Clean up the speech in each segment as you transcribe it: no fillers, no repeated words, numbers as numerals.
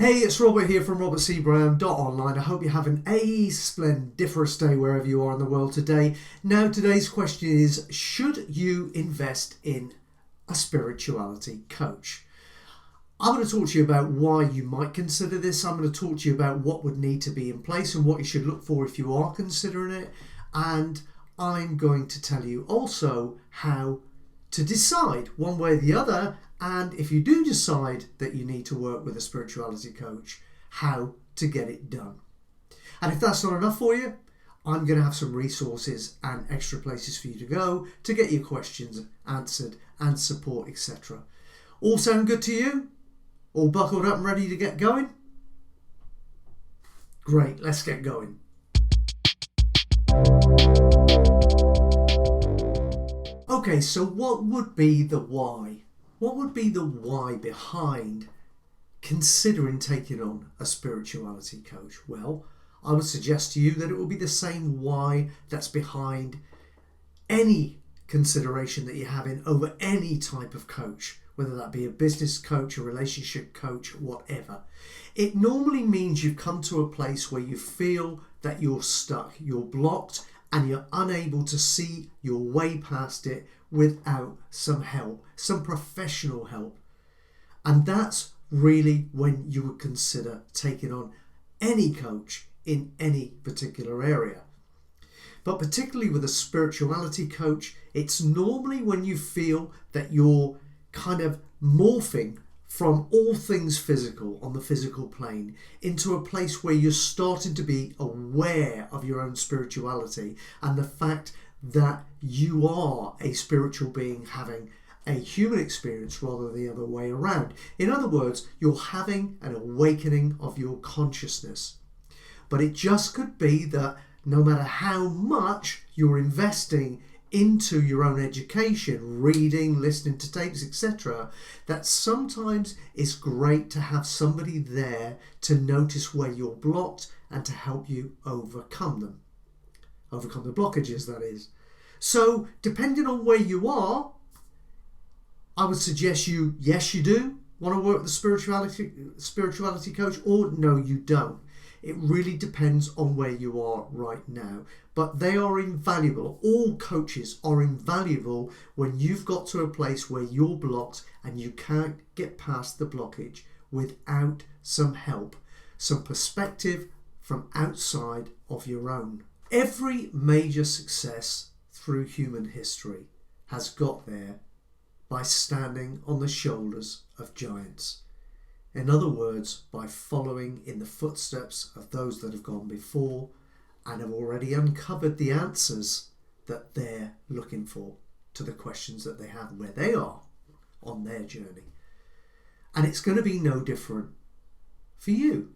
Hey, it's Robert here from robertcbrown.online. I hope you're having a splendiferous day wherever you are in the world today. Now, today's question is, should you invest in a spirituality coach? I'm going to talk to you about why you might consider this. I'm going to talk to you about what would need to be in place and what you should look for if you are considering it. And I'm going to tell you also how to decide one way or the other, and if you do decide that you need to work with a spirituality coach, how to get it done. And if that's not enough for you, I'm going to have some resources and extra places for you to go to get your questions answered and support, etc. All sound good to you? All buckled up and ready to get going? Great, let's get going. Okay, so what would be the why? What would be the why behind considering taking on a spirituality coach? Well, I would suggest to you that it will be the same why that's behind any consideration that you're having over any type of coach, whether that be a business coach, a relationship coach, whatever. It normally means you've come to a place where you feel that you're stuck, you're blocked, and you're unable to see your way past it without some help, some professional help. And that's really when you would consider taking on any coach in any particular area. But particularly with a spirituality coach, it's normally when you feel that you're kind of morphing from all things physical on the physical plane into a place where you're starting to be aware of your own spirituality and the fact that you are a spiritual being having a human experience rather than the other way around. In other words, you're having an awakening of your consciousness. But it just could be that no matter how much you're investing into your own education, reading, listening to tapes, etc., that sometimes it's great to have somebody there to notice where you're blocked and to help you overcome them. Overcome the blockages, that is. So, depending on where you are, I would suggest you do want to work with a spirituality coach, or no, you don't. It really depends on where you are right now. But they are invaluable. All coaches are invaluable when you've got to a place where you're blocked and you can't get past the blockage without some help, some perspective from outside of your own. Every major success through human history has got there by standing on the shoulders of giants. In other words, by following in the footsteps of those that have gone before and have already uncovered the answers that they're looking for to the questions that they have where they are on their journey. And it's going to be no different for you.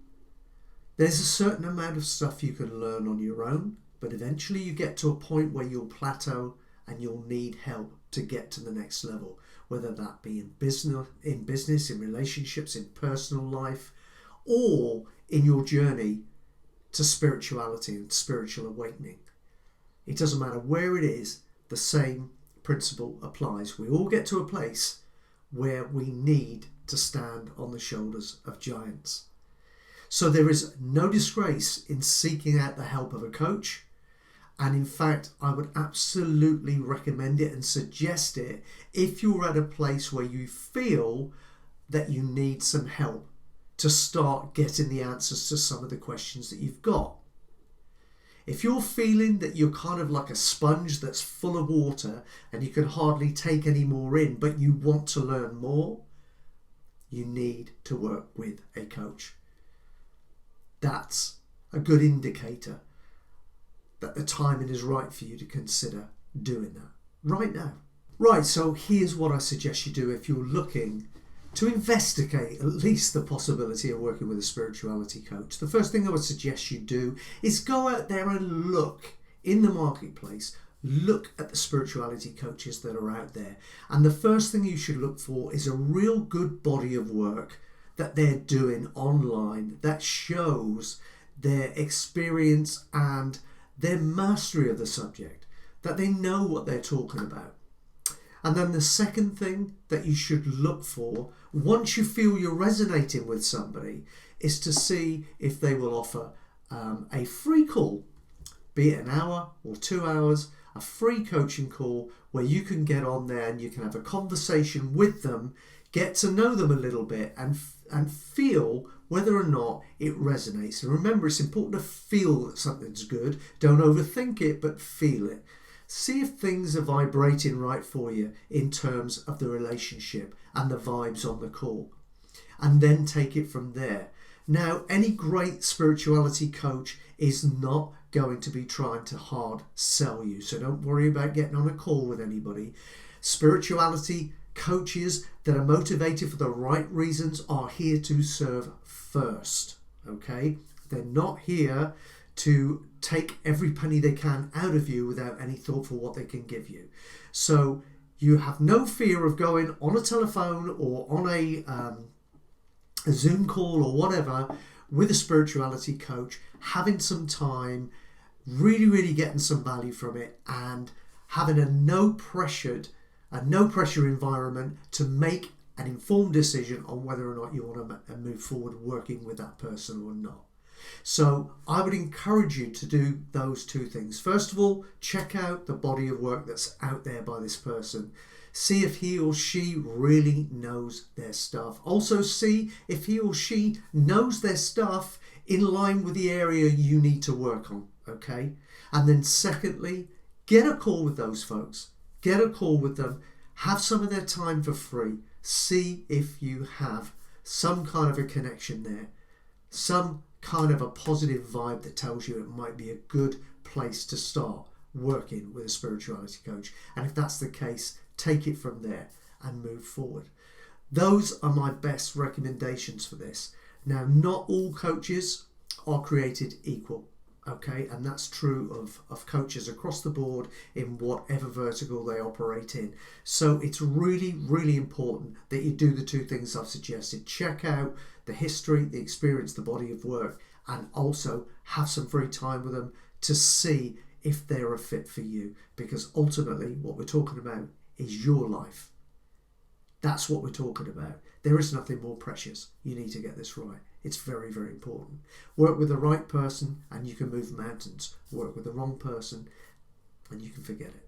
There's a certain amount of stuff you can learn on your own, but eventually you get to a point where you'll plateau and you'll need help to get to the next level, whether that be in business, in relationships, in personal life, or in your journey to spirituality and spiritual awakening. It doesn't matter where it is, the same principle applies. We all get to a place where we need to stand on the shoulders of giants. So there is no disgrace in seeking out the help of a coach. And in fact, I would absolutely recommend it and suggest it if you're at a place where you feel that you need some help to start getting the answers to some of the questions that you've got. If you're feeling that you're kind of like a sponge that's full of water and you can hardly take any more in, but you want to learn more, you need to work with a coach. That's a good indicator that the timing is right for you to consider doing that right now. Right, so here's what I suggest you do if you're looking to investigate at least the possibility of working with a spirituality coach. The first thing I would suggest you do is go out there and look in the marketplace. Look at the spirituality coaches that are out there. And the first thing you should look for is a real good body of work that they're doing online that shows their experience and their mastery of the subject, that they know what they're talking about. And then the second thing that you should look for, once you feel you're resonating with somebody, is to see if they will offer a free call, be it an hour or 2 hours, a free coaching call where you can get on there and you can have a conversation with them, get to know them a little bit, and feel whether or not it resonates. And remember, it's important to feel that something's good. Don't overthink it, but feel it. See if things are vibrating right for you in terms of the relationship and the vibes on the call, and then take it from there. Now, any great spirituality coach is not going to be trying to hard sell you, so don't worry about getting on a call with anybody. Spirituality coaches that are motivated for the right reasons are here to serve first, okay? They're not here to take every penny they can out of you without any thought for what they can give you. So you have no fear of going on a telephone or on a Zoom call or whatever with a spirituality coach, having some time, really getting some value from it, and having a no pressure environment to make an informed decision on whether or not you want to move forward working with that person or not. So I would encourage you to do those two things. First of all, check out the body of work that's out there by this person. See if he or she really knows their stuff. Also see if he or she knows their stuff in line with the area you need to work on, okay? And then secondly, get a call with those folks. Get a call with them. Have some of their time for free. See if you have some kind of a connection there. Some kind of a positive vibe that tells you it might be a good place to start working with a spirituality coach. And if that's the case, take it from there and move forward. Those are my best recommendations for this. Now, not all coaches are created equal, okay? And that's true of coaches across the board in whatever vertical they operate in. So it's really important that you do the two things I've suggested. Check out the history, the experience, the body of work, and also have some free time with them to see if they're a fit for you. Because ultimately, what we're talking about is your life. That's what we're talking about. There is nothing more precious. You need to get this right. It's very important. Work with the right person and you can move mountains. Work with the wrong person and you can forget it.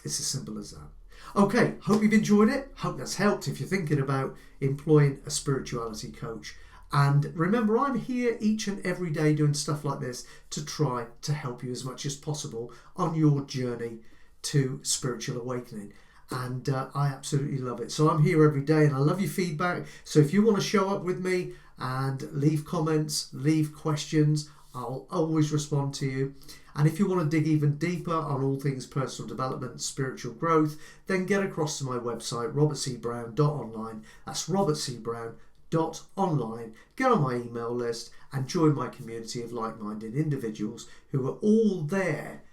It's as simple as that. Okay, hope you've enjoyed it. Hope that's helped if you're thinking about employing a spirituality coach. And remember, I'm here each and every day doing stuff like this to try to help you as much as possible on your journey to spiritual awakening. And I absolutely love it. So I'm here every day and I love your feedback. So if you want to show up with me and leave comments, leave questions, I'll always respond to you. And if you want to dig even deeper on all things personal development and spiritual growth, then get across to my website, robertcbrown.online. That's robertcbrown.online. Get on my email list and join my community of like-minded individuals who are all there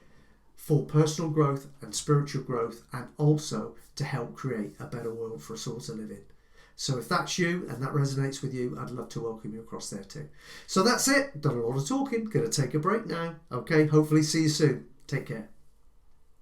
for personal growth and spiritual growth, and also to help create a better world for us all to live in. So if that's you and that resonates with you, I'd love to welcome you across there too. So that's it. Done a lot of talking. Going to take a break now. Okay, hopefully see you soon. Take care.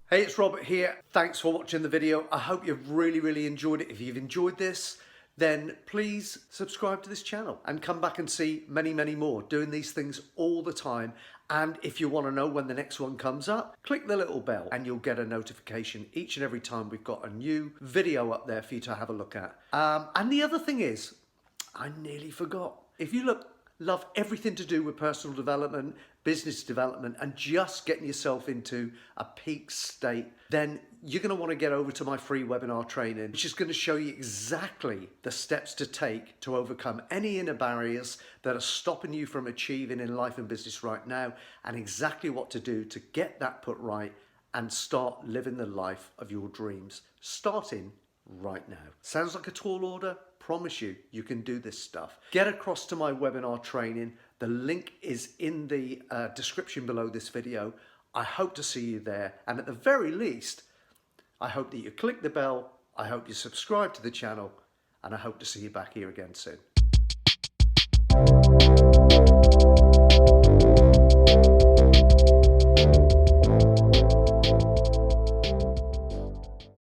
Hey, it's Robert here. Thanks for watching the video. I hope you've really enjoyed it. If you've enjoyed this, then please subscribe to this channel and come back and see many more. Doing these things all the time. And if you want to know when the next one comes up, click the little bell and you'll get a notification each and every time we've got a new video up there for you to have a look at. And the other thing is, I nearly forgot. If you love everything to do with personal development, business development, and just getting yourself into a peak state, then you're going to want to get over to my free webinar training, which is going to show you exactly the steps to take to overcome any inner barriers that are stopping you from achieving in life and business right now, and exactly what to do to get that put right and start living the life of your dreams, starting right now. Sounds like a tall order? Promise you, you can do this stuff. Get across to my webinar training. The link is in the description below this video. I hope to see you there. And at the very least, I hope that you click the bell. I hope you subscribe to the channel. And I hope to see you back here again soon.